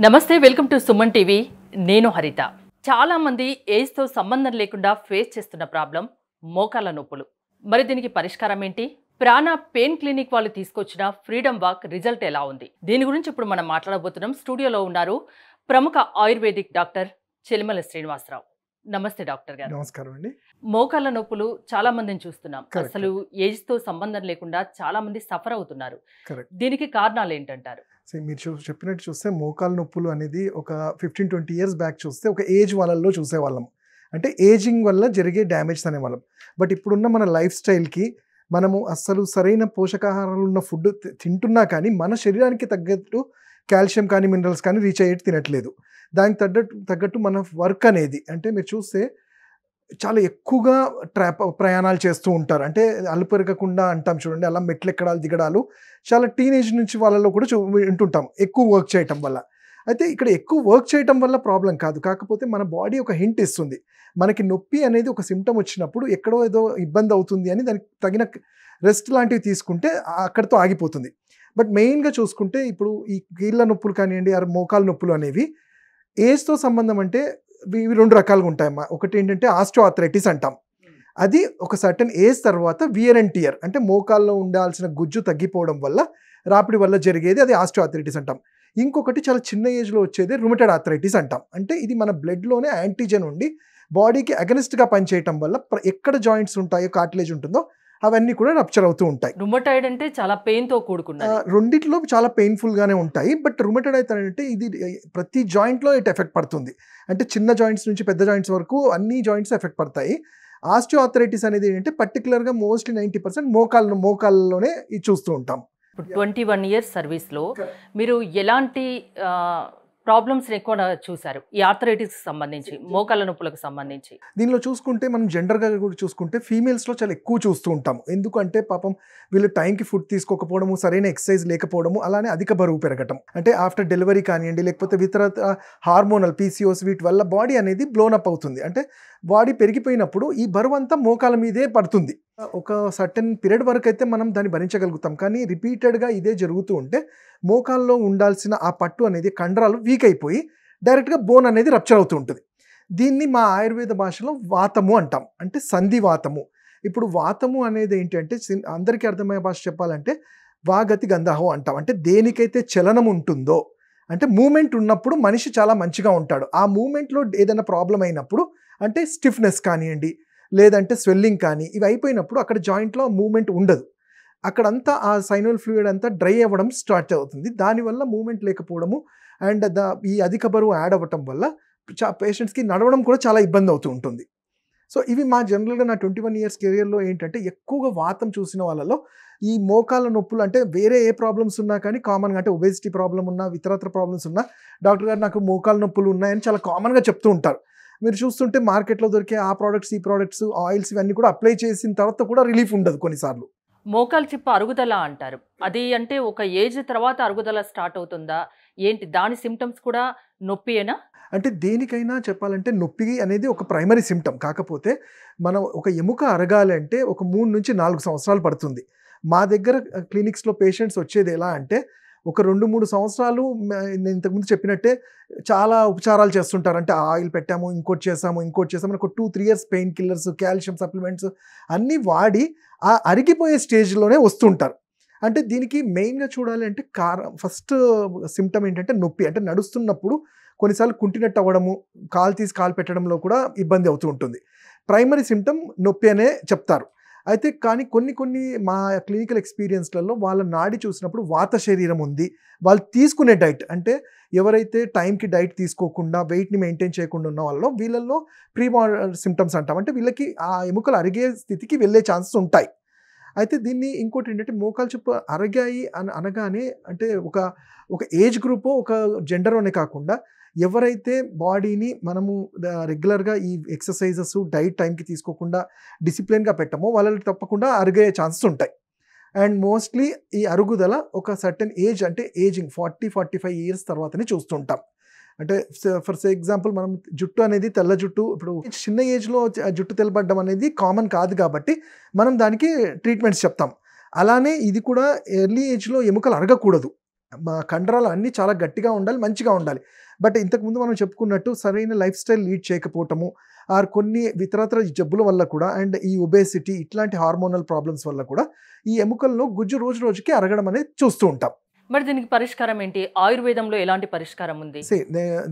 నమస్తే welcome to Suman TV నేను హరిత. చాలా మంది ఏజ్ తో సంబంధం లేకుండా ఫేస్ చేస్తున్న ప్రాబ్లం మోకాళ్ళ నొప్పులు. మరి దీనికి పరిష్కారం ఏంటి? ప్రాణ పెయిన్ క్లినిక్ వాళ్ళు తీసుకొచ్చిన ఫ్రీడమ్ వాక్ రిజల్ట్ ఎలా ఉంది? దీని గురించి ఇప్పుడు మనం మాట్లాడబోతున్నాం. స్టూడియోలో ఉన్నారు ప్రముఖ ఆయుర్వేదిక్ డాక్టర్ చెలిమల శ్రీనివాసరావు. నమస్తే డాక్టర్ గారు. నమస్కారం అండి. మోకాళ్ళ నొప్పులు చాలా మందిని చూస్తున్నాం. Correct. అసలు ఏజ్ తో సంబంధం లేకుండా చాలా మంది సఫర్ అవుతున్నారు. కరెక్ట్. దీనికి కారణాలు ఏంటంటారు? మీరు చెప్పినట్టు చూస్తే మోకాలు నొప్పులు అనేది ఒక 15-20 ఇయర్స్ బ్యాక్ చూస్తే ఒక ఏజ్ వాళ్ళల్లో చూసేవాళ్ళం. అంటే ఏజింగ్ వల్ల జరిగే డ్యామేజ్ అనేవాళ్ళం. బట్ ఇప్పుడున్న మన లైఫ్ స్టైల్కి మనము అస్సలు సరైన పోషకాహారాలు ఉన్న ఫుడ్ తింటున్నా కానీ మన శరీరానికి తగ్గట్టు కాల్షియం కానీ మినరల్స్ కానీ రీచ్ అయ్యేది తినట్లేదు. దానికి తగ్గట్టు మన వర్క్ అనేది అంటే మీరు చూస్తే చాలా ఎక్కువగా ప్రయాణాలు చేస్తూ ఉంటారు. అంటే అలుపెరగకుండా అంటాం చూడండి, అలా మెట్లు ఎక్కడాలు దిగడాలు చాలా టీనేజ్ నుంచి వాళ్ళలో కూడా వింటుంటాం ఎక్కువ వర్క్ చేయటం వల్ల. అయితే ఇక్కడ ఎక్కువ వర్క్ చేయటం వల్ల ప్రాబ్లం కాదు, కాకపోతే మన బాడీ ఒక హింట్ ఇస్తుంది. మనకి నొప్పి అనేది ఒక సిమ్టమ్ వచ్చినప్పుడు ఎక్కడో ఏదో ఇబ్బంది అవుతుంది అని దానికి తగిన రెస్ట్ లాంటివి తీసుకుంటే అక్కడితో ఆగిపోతుంది. బట్ మెయిన్గా చూసుకుంటే ఇప్పుడు ఈ కీళ్ళ నొప్పులు కానివ్వండి, మోకాలు నొప్పులు అనేవి ఏజ్తో సంబంధం అంటే ఇవి రెండు రకాలుగా ఉంటాయమ్మా. ఒకటి ఏంటంటే ఆస్టియోఆర్థరైటిస్ అంటాం. అది ఒక సర్టన్ ఏజ్ తర్వాత వియర్ అండ్ టియర్ అంటే మోకాల్లో ఉండాల్సిన గుజ్జు తగ్గిపోవడం వల్ల రాపిడి వల్ల జరిగేది, అది ఆస్టియోఆర్థరైటిస్ అంటాం. ఇంకొకటి చాలా చిన్న ఏజ్లో వచ్చేది రుమటైడ్ ఆర్థరైటిస్ అంటాం. అంటే ఇది మన బ్లడ్లోనే యాంటీజెన్ ఉండి బాడీకి అగెనిస్ట్గా పనిచేయటం వల్ల ఎక్కడ జాయింట్స్ ఉంటాయో కార్టిలేజ్ ఉంటుందో అవన్నీ కూడా రప్చర్ అవుతూ ఉంటాయి. రుమటాయిడ్ అంటే చాలా పెయిన్ తో కూడుకున్నది. రెండిట్లో చాలా పెయిన్ఫుల్ గానే ఉంటాయి. బట్ రుమటైడ్ అయితే అంటే ఇది ప్రతి జాయింట్ లో ఇట్ ఎఫెక్ట్ పడుతుంది. అంటే చిన్న జాయింట్స్ నుంచి పెద్ద జాయింట్స్ వరకు అన్ని జాయింట్స్ ఎఫెక్ట్ పడతాయి. ఆస్టియోఆర్థరైటిస్ అనేది ఏంటంటే పర్టికులర్ గా మోస్ట్లీ 90% మోకాళ్ళలోనే ఇది చూస్తూ ఉంటాం. ఇప్పుడు 21 ఇయర్స్ సర్వీస్ లో మీరు ఎలాంటి ప్రాబ్లమ్స్ ఎక్కువ చూసారు ఈ ఆర్థరైటిస్ సంబంధించి, మోకాళ్ళ నొప్పులకు సంబంధించి? దీనిలో చూసుకుంటే మనం జనరల్గా కూడా చూసుకుంటే ఫీమేల్స్లో చాలా ఎక్కువ చూస్తూ ఉంటాము. ఎందుకంటే పాపం వీళ్ళు టైంకి ఫుడ్ తీసుకోకపోవడము, సరైన ఎక్సర్సైజ్ లేకపోవడము, అలానే అధిక బరువు పెరగటం, అంటే ఆఫ్టర్ డెలివరీ కానివ్వండి లేకపోతే ఇతర హార్మోనల్ పీసీఓస్ వీటి వల్ల బాడీ అనేది బ్లోనప్ అవుతుంది. అంటే బాడీ పెరిగిపోయినప్పుడు ఈ బరువు అంతా మోకాల మీదే పడుతుంది. ఒక సర్టెన్ పీరియడ్ వరకు అయితే మనం దాన్ని భరించగలుగుతాం. కానీ రిపీటెడ్గా ఇదే జరుగుతూ ఉంటే మోకాల్లో ఉండాల్సిన ఆ పట్టు అనేది కండరాలు వీక్ అయిపోయి డైరెక్ట్గా బోన్ అనేది రప్చర్ అవుతూ ఉంటుంది. దీన్ని మా ఆయుర్వేద భాషలో వాతము అంటాం, అంటే సంధివాతము. ఇప్పుడు వాతము అనేది ఏంటంటే అందరికీ అర్థమయ్యే భాష చెప్పాలంటే వాగతి గంధహో అంటాం. అంటే దేనికైతే చలనం ఉంటుందో, అంటే మూమెంట్ ఉన్నప్పుడు మనిషి చాలా మంచిగా ఉంటాడు. ఆ మూమెంట్లో ఏదైనా ప్రాబ్లం అయినప్పుడు అంటే స్టిఫ్నెస్ కానివ్వండి లేదంటే స్వెల్లింగ్ కానీ ఇవి అయిపోయినప్పుడు అక్కడ జాయింట్లో మూమెంట్ ఉండదు. అక్కడంతా ఆ సైనల్ ఫ్లూయిడ్ అంతా డ్రై అవ్వడం స్టార్ట్ అవుతుంది. దానివల్ల మూమెంట్ లేకపోవడము అండ్ ఈ అధిక బరువు యాడ్ అవ్వటం వల్ల పేషెంట్స్కి నడవడం కూడా చాలా ఇబ్బంది అవుతూ ఉంటుంది. సో ఇవి మా జనరల్గా నా 21 ఇయర్స్ కెరియర్లో ఏంటంటే ఎక్కువగా వాతం చూసిన వాళ్ళలో ఈ మోకాళ్ళ నొప్పులు, అంటే వేరే ఏ ప్రాబ్లమ్స్ ఉన్నా కానీ కామన్గా, అంటే ఒబేసిటీ ప్రాబ్లం ఉన్నా ఇతరత్ర ప్రాబ్లమ్స్ ఉన్నా డాక్టర్ గారు నాకు మోకాళ్ళ నొప్పులు ఉన్నాయని చాలా కామన్గా చెప్తూ ఉంటారు. మీరు చూస్తుంటే మార్కెట్లో దొరికే ఆ ప్రోడక్ట్స్ ఈ ప్రోడక్ట్స్ ఆయిల్స్ ఇవన్నీ కూడా అప్లై చేసిన తర్వాత కూడా రిలీఫ్ ఉండదు కొన్నిసార్లు. మోకాలు చిప్ప అరుగుదల అంటారు, అది అంటే ఒక ఏజ్ తర్వాత అరుగుదల స్టార్ట్ అవుతుందా ఏంటి? దాని సిమ్టమ్స్ కూడా నొప్పియేనా? అంటే దేనికైనా చెప్పాలంటే నొప్పి అనేది ఒక ప్రైమరీ సిమ్టమ్. కాకపోతే మనం ఒక ఎముక అరగాలంటే ఒక 3 నుంచి 4 సంవత్సరాలు పడుతుంది. మా దగ్గర క్లినిక్స్లో పేషెంట్స్ వచ్చేది ఎలా అంటే ఒక 2-3 సంవత్సరాలు నేను ఇంతకుముందు చెప్పినట్టే చాలా ఉపచారాలు చేస్తుంటారు. అంటే ఆయిల్ పెట్టాము, ఇంకోటి చేసాము ఒక 2-3 years pain killers, calcium supplements అన్నీ వాడి ఆ అరిగిపోయే స్టేజ్లోనే వస్తుంటారు. అంటే దీనికి మెయిన్గా చూడాలి అంటే ఫస్ట్ సిమ్టమ్ ఏంటంటే నొప్పి. అంటే నడుస్తున్నప్పుడు కొన్నిసార్లు కుంటినట్టు అవ్వడము, కాలు తీసి కాలు పెట్టడంలో కూడా ఇబ్బంది అవుతూ ఉంటుంది. ప్రైమరీ సిమ్టమ్ నొప్పి అనే చెప్తారు. అయితే కానీ కొన్ని మా క్లినికల్ ఎక్స్పీరియన్స్లలో వాళ్ళ నాడి చూసినప్పుడు వాత శరీరం ఉంది, వాళ్ళు తీసుకునే డైట్, అంటే ఎవరైతే టైంకి డైట్ తీసుకోకుండా వెయిట్ని మెయింటైన్ చేయకుండా ఉన్న వాళ్ళలో వీళ్ళల్లో సిమ్టమ్స్ అంటాం. అంటే వీళ్ళకి ఆ ఎముకలు అరిగే స్థితికి వెళ్ళే ఛాన్సెస్ ఉంటాయి. అయితే దీన్ని ఇంకోటి ఏంటంటే మోకాలు చిప్ప అరగాయి అనగానే అంటే ఒక ఏజ్ గ్రూపో ఒక జెండర్ అనే కాకుండా ఎవరైతే బాడీని మనము రెగ్యులర్గా ఈ ఎక్సర్సైజెస్ డైట్ టైంకి తీసుకోకుండా డిసిప్లిన్గా పెట్టమో వాళ్ళకి తప్పకుండా అరిగే ఛాన్సెస్ ఉంటాయి. అండ్ మోస్ట్లీ ఈ అరుగుదల ఒక సర్టెన్ ఏజ్, అంటే ఏజింగ్ 40-45 ఇయర్స్ తర్వాతనే చూస్తుంటాం. అంటే ఫర్ ఎగ్జాంపుల్ మనం జుట్టు అనేది తెల్ల జుట్టు, ఇప్పుడు చిన్న ఏజ్లో జుట్టు తెల్లబడ్డం అనేది కామన్ కాదు కాబట్టి మనం దానికి ట్రీట్మెంట్స్ చెప్తాం. అలానే ఇది కూడా ఎర్లీ ఏజ్లో ఎముకలు అరగకూడదు. మా కండరాలు అన్నీ చాలా గట్టిగా ఉండాలి, మంచిగా ఉండాలి. బట్ ఇంతకుముందు మనం చెప్పుకున్నట్టు సరైన లైఫ్ స్టైల్ లీడ్ చేయకపోవటము, ఆర్ కొన్ని ఇతరత్ర జబ్బుల వల్ల కూడా, అండ్ ఈ ఒబేసిటీ ఇట్లాంటి హార్మోనల్ ప్రాబ్లమ్స్ వల్ల కూడా ఈ ఎముకల్లో గుజ్జు రోజు రోజుకి అరగడం అనేది చూస్తూ ఉంటాం. మరి దీనికి పరిష్కారం ఏంటి? ఆయుర్వేదంలో ఎలాంటి పరిష్కారం ఉంది?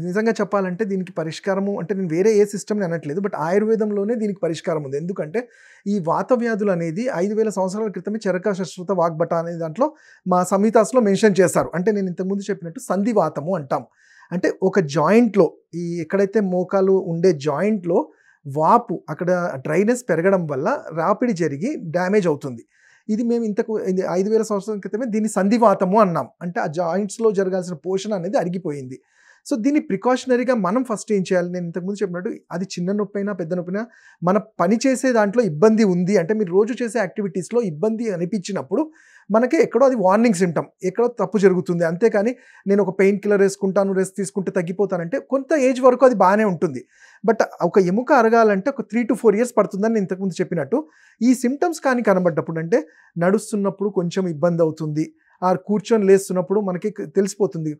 నిజంగా చెప్పాలంటే దీనికి పరిష్కారము అంటే నేను వేరే ఏ సిస్టమ్ని అనట్లేదు, బట్ ఆయుర్వేదంలోనే దీనికి పరిష్కారం ఉంది. ఎందుకంటే ఈ వాత వ్యాధులు అనేది 5000 సంవత్సరాల క్రితమే చరక శశ్రుత వాగ్భట అనే దాంట్లో మా సంహితాస్లో మెన్షన్ చేశారు. అంటే నేను ఇంతకుముందు చెప్పినట్టు సంధివాతము అంటాం. అంటే ఒక జాయింట్లో ఈ ఎక్కడైతే మోకాలు ఉండే జాయింట్లో వాపు అక్కడ డ్రైనెస్ పెరగడం వల్ల రాపిడి జరిగి డ్యామేజ్ అవుతుంది. ఇది మేము 5000 సంవత్సరాల క్రితమే దీన్ని సంధివాతము అన్నాం. అంటే ఆ జాయింట్స్లో జరగాల్సిన పోషణ అనేది అరిగిపోయింది. సో దీన్ని ప్రికాషనరీగా మనం ఫస్ట్ ఏం చేయాలి, నేను ఇంతకుముందు చెప్పినట్టు అది చిన్న నొప్పైనా పెద్ద నొప్పినా మన పని చేసే దాంట్లో ఇబ్బంది ఉంది అంటే మీరు రోజు చేసే యాక్టివిటీస్లో ఇబ్బంది అనిపించినప్పుడు మనకి ఎక్కడో అది వార్నింగ్ సిమ్టమ్, ఎక్కడో తప్పు జరుగుతుంది. అంతేకాని నేను ఒక పెయిన్ కిల్లర్ వేసుకుంటాను, రెస్ట్ తీసుకుంటే తగ్గిపోతానంటే కొంత ఏజ్ వరకు అది బాగానే ఉంటుంది. బట్ ఒక ఎముక అరగాలంటే ఒక 3 to 4 years పడుతుందని నేను ఇంతకుముందు చెప్పినట్టు. ఈ సిమ్టమ్స్ కానీ కనబడ్డప్పుడు అంటే నడుస్తున్నప్పుడు కొంచెం ఇబ్బంది అవుతుంది, ఆ కూర్చొని లేస్తున్నప్పుడు మనకి తెలిసిపోతుంది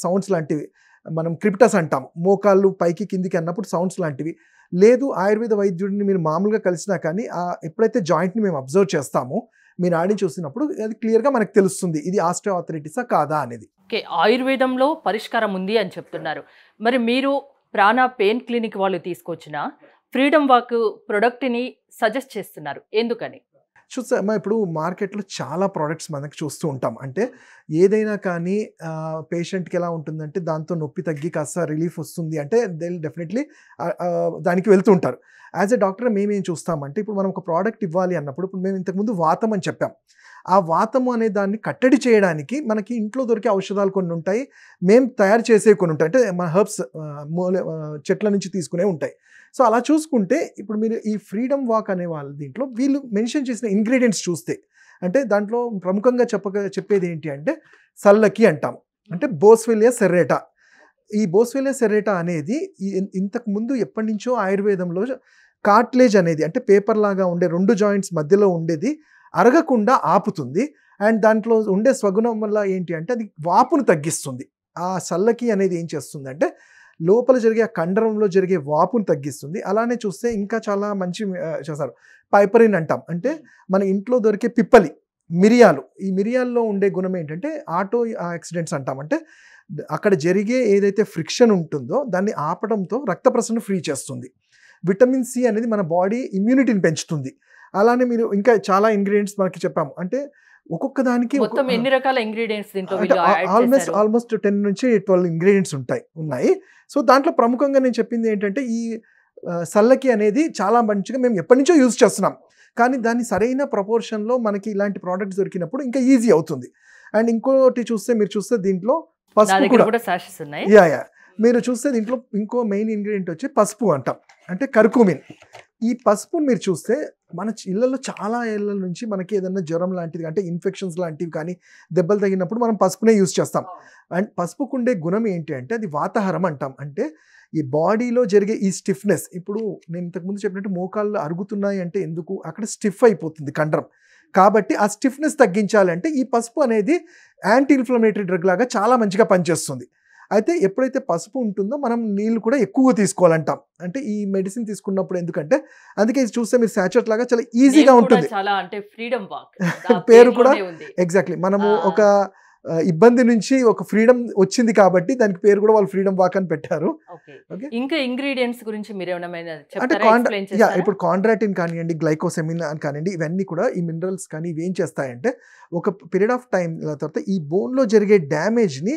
సౌండ్స్ లాంటివి, మనం క్రిప్టస్ అంటాం, మోకాళ్ళు పైకి కిందికి అన్నప్పుడు సౌండ్స్ లాంటివి. లేదు ఆయుర్వేద వైద్యుడిని మీరు మామూలుగా కలిసినా కానీ ఎప్పుడైతే జాయింట్ని మేము అబ్జర్వ్ చేస్తామో మీ నాడిని చూసినప్పుడు అది క్లియర్గా మనకు తెలుస్తుంది ఇది ఆస్టియోఆర్థరైటిసా కాదా అనేది. ఓకే, ఆయుర్వేదంలో పరిష్కారం ఉంది అని చెప్తున్నారు. మరి మీరు ప్రాణ పెయిన్ క్లినిక్ వాళ్ళు తీసుకొచ్చిన ఫ్రీడమ్ వాక్ ప్రొడక్ట్ని సజెస్ట్ చేస్తున్నారు, ఎందుకని? చూస్తామా ఇప్పుడు మార్కెట్లో చాలా ప్రోడక్ట్స్ మనకి చూస్తూ ఉంటాం. అంటే ఏదైనా కానీ పేషెంట్కి ఎలా ఉంటుందంటే దాంతో నొప్పి తగ్గి కాస్త రిలీఫ్ వస్తుంది అంటే దే డెఫినెట్లీ దానికి వెళ్తూ ఉంటారు. యాజ్ ఎ డాక్టర్ మేమేం చూస్తామంటే ఇప్పుడు మనం ఒక ప్రోడక్ట్ ఇవ్వాలి అన్నప్పుడు ఇప్పుడు మేము ఇంతకుముందు వాతం అని చెప్పాం. ఆ వాతము అనే దాన్ని కట్టడి చేయడానికి మనకి ఇంట్లో దొరికే ఔషధాలు కొన్ని ఉంటాయి, మేము తయారు చేసేవి కొన్ని ఉంటాయి. అంటే మన హెర్బ్స్ చెట్ల నుంచి తీసుకునే ఉంటాయి. సో అలా చూసుకుంటే ఇప్పుడు మీరు ఈ ఫ్రీడమ్ వాక్ అనే వాళ్ళ దీంట్లో వీళ్ళు మెన్షన్ చేసిన ఇంగ్రీడియంట్స్ చూస్తే అంటే దాంట్లో ప్రముఖంగా చెప్పేది ఏంటి అంటే సల్లకి అంటాం, అంటే బోస్వెలియా సెర్రేటా. ఈ బోస్వెలియా సెర్రేటా అనేది ఇంతకు ముందు ఎప్పటి నుంచో ఆయుర్వేదంలో కార్ట్లేజ్ అనేది అంటే పేపర్ లాగా ఉండే 2 జాయింట్స్ మధ్యలో ఉండేది అరగకుండా ఆపుతుంది. అండ్ దాంట్లో ఉండే స్వగుణం వల్ల ఏంటి అంటే అది వాపును తగ్గిస్తుంది. ఆ సల్లకి అనేది ఏం చేస్తుంది అంటే లోపల జరిగే ఆ కండరంలో జరిగే వాపును తగ్గిస్తుంది. అలానే చూస్తే ఇంకా చాలా మంచి చేస్తారు, పైపరిన్ అంటాం, అంటే మన ఇంట్లో దొరికే పిప్పలి, మిరియాలు. ఈ మిరియాల్లో ఉండే గుణం ఏంటంటే ఆటో యాక్సిడెంట్స్ అంటాం, అంటే అక్కడ జరిగే ఏదైతే ఫ్రిక్షన్ ఉంటుందో దాన్ని ఆపడంతో రక్త ప్రసరణ ఫ్రీ చేస్తుంది. విటమిన్ సి అనేది మన బాడీ ఇమ్యూనిటీని పెంచుతుంది. అలానే మీరు ఇంకా చాలా ఇంగ్రీడియంట్స్ మనకి చెప్పాము, అంటే ఒక్కొక్క దానికి మొత్తం ఎన్ని రకాల ఇంగ్రీడియంట్స్ దీంట్లో వీళ్ళు యాడ్ చేశారు? ఆల్మోస్ట్ 10 నుంచి 12 ఇంగ్రీడియంట్స్ ఉన్నాయి. సో దాంట్లో ప్రముఖంగా నేను చెప్పింది ఏంటంటే ఈ సల్లకి అనేది చాలా మంచిగా మేము ఎప్పటి నుంచో యూజ్ చేస్తున్నాం, కానీ దాన్ని సరైన ప్రపోర్షన్లో మనకి ఇలాంటి ప్రోడక్ట్స్ దొరికినప్పుడు ఇంకా ఈజీ అవుతుంది. అండ్ ఇంకోటి చూస్తే మీరు చూస్తే దీంట్లో పసుపు కూడా సాషెస్ ఉన్నాయి. మీరు చూస్తే దీంట్లో ఇంకో మెయిన్ ఇంగ్రీడియంట్ వచ్చి పసుపు అంటాం, అంటే కర్కుమిన్. ఈ పసుపుని మీరు చూస్తే మన ఇళ్ళల్లో చాలా ఏళ్ళ నుంచి మనకి ఏదైనా జ్వరం లాంటిది అంటే ఇన్ఫెక్షన్స్ లాంటివి కానీ దెబ్బలు తగినప్పుడు మనం పసుపునే యూజ్ చేస్తాం. అండ్ పసుపుకుండే గుణం ఏంటి అంటే అది వాతాహారం అంటాం, అంటే ఈ బాడీలో జరిగే ఈ స్టిఫ్నెస్. ఇప్పుడు నేను ఇంతకుముందు చెప్పినట్టు మోకాళ్ళు అరుగుతున్నాయి అంటే ఎందుకు, అక్కడ స్టిఫ్ అయిపోతుంది కండరం, కాబట్టి ఆ స్టిఫ్నెస్ తగ్గించాలంటే ఈ పసుపు అనేది యాంటీ ఇన్ఫ్లమేటరీ డ్రగ్ లాగా చాలా మంచిగా పనిచేస్తుంది. అయితే ఎప్పుడైతే పసుపు ఉంటుందో మనం నీళ్ళు కూడా ఎక్కువగా తీసుకోవాలంటాం, అంటే ఈ మెడిసిన్ తీసుకున్నప్పుడు. ఎందుకంటే అందుకే ఇది చూస్తే మీరు సాచెట్ లాగా చాలా ఈజీగా ఉంటుంది, పేరు కూడా ఎగ్జాక్ట్లీ మనము ఒక ఇబ్బంది నుంచి ఒక ఫ్రీడమ్ వచ్చింది కాబట్టి దానికి పేరు కూడా వాళ్ళు ఫ్రీడమ్ వాక్ అని పెట్టారు. ఇంకా ఇంగ్రీడియంట్స్ గురించి మీరు ఏమైనా అంటే ఇప్పుడు కాండ్రాటిన్ కానివ్వండి, గ్లైకోసెమిన్ కానివ్వండి, ఇవన్నీ కూడా ఈ మినరల్స్ కానీ ఇవి ఏం చేస్తాయంటే ఒక పీరియడ్ ఆఫ్ టైం తర్వాత ఈ బోన్లో జరిగే డ్యామేజ్ని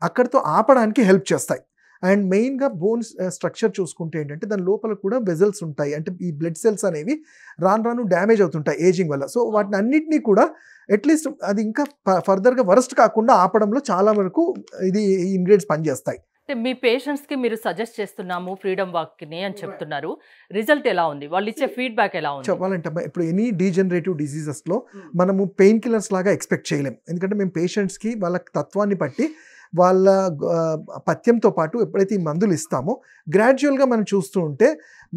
అక్కడితో ఆపడానికి హెల్ప్ చేస్తాయి. అండ్ మెయిన్గా బోన్ స్ట్రక్చర్ చూసుకుంటే ఏంటంటే దాని లోపల కూడా వెజల్స్ ఉంటాయి, అంటే ఈ బ్లడ్ సెల్స్ అనేవి రాను డ్యామేజ్ అవుతుంటాయి ఏజింగ్ వల్ల. సో వాటిని అన్నింటినీ కూడా అట్లీస్ట్ అది ఇంకా ఫర్దర్గా వరస్ట్ కాకుండా ఆపడంలో చాలా వరకు ఇది ఈ ఇంగ్రీడియంట్స్ పనిచేస్తాయి. మీ పేషెంట్స్కి మీరు సజెస్ట్ చేస్తున్నాము ఫ్రీడమ్ వాక్ని అని చెప్తున్నారు, రిజల్ట్ ఎలా ఉంది, వాళ్ళు ఇచ్చే ఫీడ్బ్యాక్ ఎలా ఉంది? చెప్పాలంటే ఇప్పుడు ఎనీ డీజనరేటివ్ డిసీజెస్లో మనము పెయిన్ కిల్లర్స్ లాగా ఎక్స్పెక్ట్ చేయలేం, ఎందుకంటే మేము పేషెంట్స్కి వాళ్ళ తత్వాన్ని బట్టి వాళ్ళ పథ్యంతో పాటు ఎప్పుడైతే ఈ మందులు ఇస్తామో గ్రాడ్యువల్గా మనం చూస్తూ ఉంటే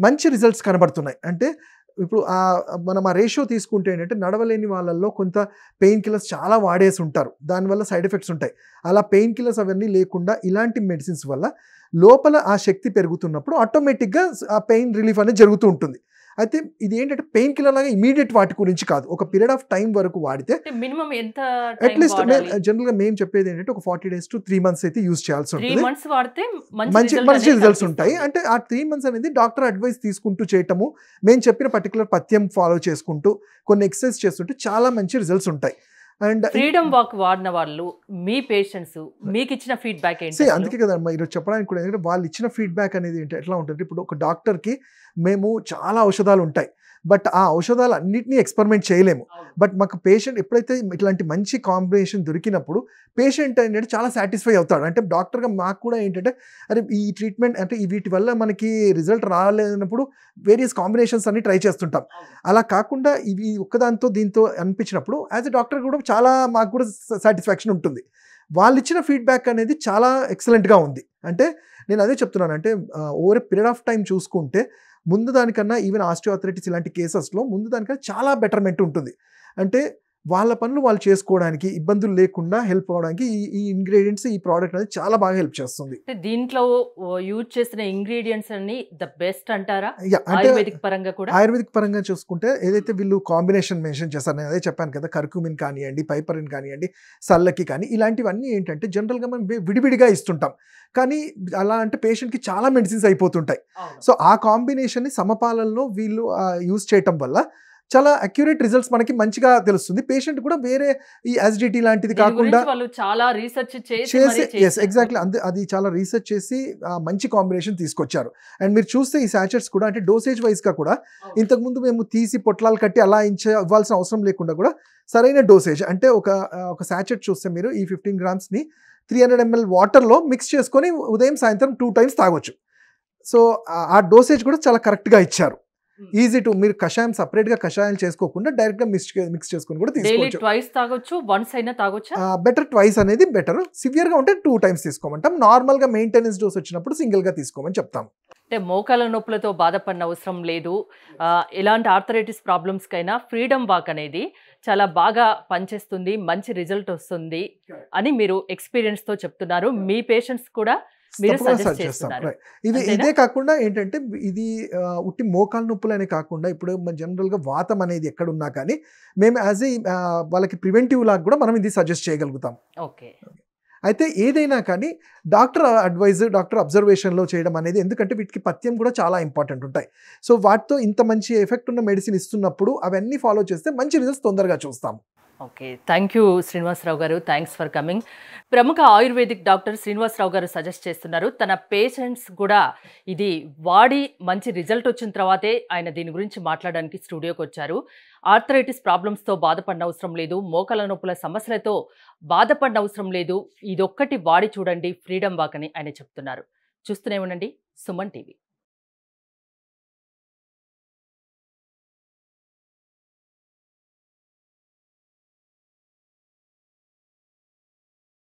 మంచి రిజల్ట్స్ కనబడుతున్నాయి. అంటే ఇప్పుడు మనం ఆ రేషియో తీసుకుంటే ఏంటంటే నడవలేని వాళ్ళల్లో కొంత పెయిన్ కిల్లర్స్ చాలా వాడేసి ఉంటారు, దానివల్ల సైడ్ ఎఫెక్ట్స్ ఉంటాయి. అలా పెయిన్ కిల్లర్స్ అవన్నీ లేకుండా ఇలాంటి మెడిసిన్స్ వల్ల లోపల ఆ శక్తి పెరుగుతున్నప్పుడు ఆటోమేటిక్గా ఆ పెయిన్ రిలీఫ్ అనేది జరుగుతూ ఉంటుంది. అయితే ఇది ఏంటంటే పెయిన్ కిల్లర్ లాగా ఇమీడియట్ వాటి గురించి కాదు, ఒక పీరియడ్ ఆఫ్ టైం వరకు వాడితే మినిమం ఎంత టైం అట్లీస్ట్ వాడాలి? జనరల్గా మేము చెప్పేది ఏంటంటే ఒక 40 days to 3 months అయితే యూజ్ చేయాల్సి 3 ఉంటుంది. months వాడితే మంచి మంచి రిజల్ట్స్ ఉంటాయి. అంటే ఆ 3 months అనేది డాక్టర్ అడ్వైస్ తీసుకుంటూ చేయటము, మేము చెప్పిన పర్టికులర్ పథ్యం ఫాలో చేసుకుంటూ కొన్ని ఎక్సర్సైజ్ చేస్తుంటే చాలా మంచి రిజల్ట్స్ ఉంటాయి. అండ్ ఫ్రీడమ్ వాక్ వాడిన వాళ్ళు మీ పేషెంట్స్ మీకు ఇచ్చిన ఫీడ్బ్యాక్ ఏంటి? అందుకే కదమ్మా ఈరోజు చెప్పడానికి కూడా ఏంటంటే వాళ్ళు ఇచ్చిన ఫీడ్బ్యాక్ అనేది ఏంటి ఎట్లా ఉంటుంది. ఇప్పుడు ఒక డాక్టర్కి మేము చాలా ఔషధాలు ఉంటాయి, బట్ ఆ ఔషధాలు అన్నింటినీ ఎక్స్పెరిమెంట్ చేయలేము. బట్ మాకు పేషెంట్ ఎప్పుడైతే ఇట్లాంటి మంచి కాంబినేషన్ దొరికినప్పుడు పేషెంట్ ఏంటంటే చాలా సాటిస్ఫై అవుతాడు. అంటే డాక్టర్గా మాకు కూడా ఏంటంటే అరే ఈ ట్రీట్మెంట్ అంటే వీటి వల్ల మనకి రిజల్ట్ రాలేనప్పుడు వేరియస్ కాంబినేషన్స్ అన్ని ట్రై చేస్తుంటాం. అలా కాకుండా ఇవి ఒక్కదాంతో దీంతో అనిపించినప్పుడు యాజ్ ఎ డాక్టర్ కూడా చాలా మాకు కూడా సాటిస్ఫాక్షన్ ఉంటుంది. వాళ్ళు ఇచ్చిన ఫీడ్బ్యాక్ అనేది చాలా ఎక్సలెంట్గా ఉంది. అంటే నేను అదే చెప్తున్నాను, అంటే over a period of time చూసుకుంటే ముందు దానికన్నా ఈవెన్ ఆస్టియోఆర్థరైటిస్ ఇలాంటి కేసెస్లో ముందు దానికన్నా చాలా బెటర్మెంట్ ఉంటుంది. అంటే వాళ్ళ పనులు వాళ్ళు చేసుకోవడానికి ఇబ్బందులు లేకుండా హెల్ప్ అవ్వడానికి ఈ ఇంగ్రీడియంట్స్ ఈ ప్రోడక్ట్ అనేది చాలా బాగా హెల్ప్ చేస్తుంది. దీంట్లో యూజ్ చేసిన ఇంగ్రీడియంట్స్ అన్ని ద బెస్ట్ అంటారా? అంటే ఆయుర్వేదిక్ పరంగా కూడా ఆయుర్వేదిక్ పరంగా చూసుకుంటే ఏదైతే వీళ్ళు కాంబినేషన్ మెన్షన్ చేస్తారు, నేను అదే చెప్పాను కదా, కర్కుమిన్ కానివ్వండి, పైపరిన్ కానివ్వండి, సల్లకి కానీ ఇలాంటివన్నీ ఏంటంటే జనరల్గా మనం విడివిడిగా ఇస్తుంటాం. కానీ అలా అంటే పేషెంట్కి చాలా మెడిసిన్స్ అయిపోతుంటాయి. సో ఆ కాంబినేషన్ని సమపాలనలో వీళ్ళు యూజ్ చేయటం వల్ల చాలా అక్యురేట్ రిజల్ట్స్ మనకి మంచిగా తెలుస్తుంది. పేషెంట్ కూడా వేరే ఈ యాసిడిటీ లాంటిది కాకుండా వాళ్ళు చాలా రీసెర్చ్ చేసి ఎగ్జాక్ట్లీ అది చాలా రీసెర్చ్ చేసి మంచి కాంబినేషన్ తీసుకొచ్చారు. అండ్ మీరు చూస్తే ఈ సాచెట్స్ కూడా అంటే డోసేజ్ వైజ్గా కూడా ఇంతకుముందు మేము తీసి పొట్లాలు కట్టి అలా ఇవ్వాల్సిన అవసరం లేకుండా కూడా సరైన డోసేజ్ అంటే ఒక సాచెట్ చూస్తే మీరు ఈ 15 grams-ని 300 ml వాటర్లో మిక్స్ చేసుకొని ఉదయం సాయంత్రం 2 times తాగొచ్చు. సో ఆ డోసేజ్ కూడా చాలా కరెక్ట్గా ఇచ్చారు. ఈజీ టు మీరు కషాయం సపరేట్గా కషాయాలు చేసుకోకుండా డైరెక్ట్గా మిక్స్ చేసుకొని కూడా తీసుకోవచ్చు. ట్వైస్ తాగొచ్చు, వన్స్ అయినా తాగొచ్చు. బెటర్ ట్వైస్ అనేది బెటర్. సివియర్గా ఉంటే 2 times తీసుకోమంటాం. నార్మల్గా మెయింటెనెన్స్ డోస్ వచ్చినప్పుడు సింగిల్గా తీసుకోమని చెప్తాం. అంటే మోకాల నొప్పులతో బాధపడిన అవసరం లేదు, ఎలాంటి ఆర్థరైటిస్ ప్రాబ్లమ్స్కైనా ఫ్రీడమ్ వాక్ అనేది చాలా బాగా పనిచేస్తుంది, మంచి రిజల్ట్ వస్తుంది అని మీరు ఎక్స్పీరియన్స్తో చెప్తున్నారు. మీ పేషెంట్స్ కూడా మీరు సజెస్ట్ చేస్తున్నారు. ఇదే కాకుండా ఏంటంటే ఇది ఉట్టి మోకాలు నొప్పులనే కాకుండా ఇప్పుడు జనరల్గా వాతం అనేది ఎక్కడున్నా కానీ మేము యాజ్ ఏ వాళ్ళకి ప్రివెంటివ్ లాగా కూడా మనం ఇది సజెస్ట్ చేయగలుగుతాం. ఓకే. అయితే ఏదైనా కానీ డాక్టర్ అడ్వైజ్, డాక్టర్ అబ్జర్వేషన్లో చేయడం అనేది, ఎందుకంటే వీటికి పథ్యం కూడా చాలా ఇంపార్టెంట్ ఉంటాయి. సో వాటితో ఇంత మంచి ఎఫెక్ట్ ఉన్న మెడిసిన్ ఇస్తున్నప్పుడు అవన్నీ ఫాలో చేస్తే మంచి రిజల్ట్స్ తొందరగా చూస్తాం. ఓకే, థ్యాంక్ యూ శ్రీనివాసరావు గారు, థ్యాంక్స్ ఫర్ కమింగ్. ప్రముఖ ఆయుర్వేదిక్ డాక్టర్ శ్రీనివాసరావు గారు సజెస్ట్ చేస్తున్నారు, తన పేషెంట్స్ కూడా ఇది వాడి మంచి రిజల్ట్ వచ్చిన తర్వాతే ఆయన దీని గురించి మాట్లాడడానికి స్టూడియోకి వచ్చారు. ఆర్థరైటిస్ ప్రాబ్లమ్స్తో బాధపడిన అవసరం లేదు, మోకాల నొప్పుల సమస్యలతో బాధపడిన అవసరం లేదు, ఇదొక్కటి వాడి చూడండి ఫ్రీడమ్ వాక్ అని ఆయన చెప్తున్నారు. చూస్తూనే ఉండండి సుమన్ టీవీ.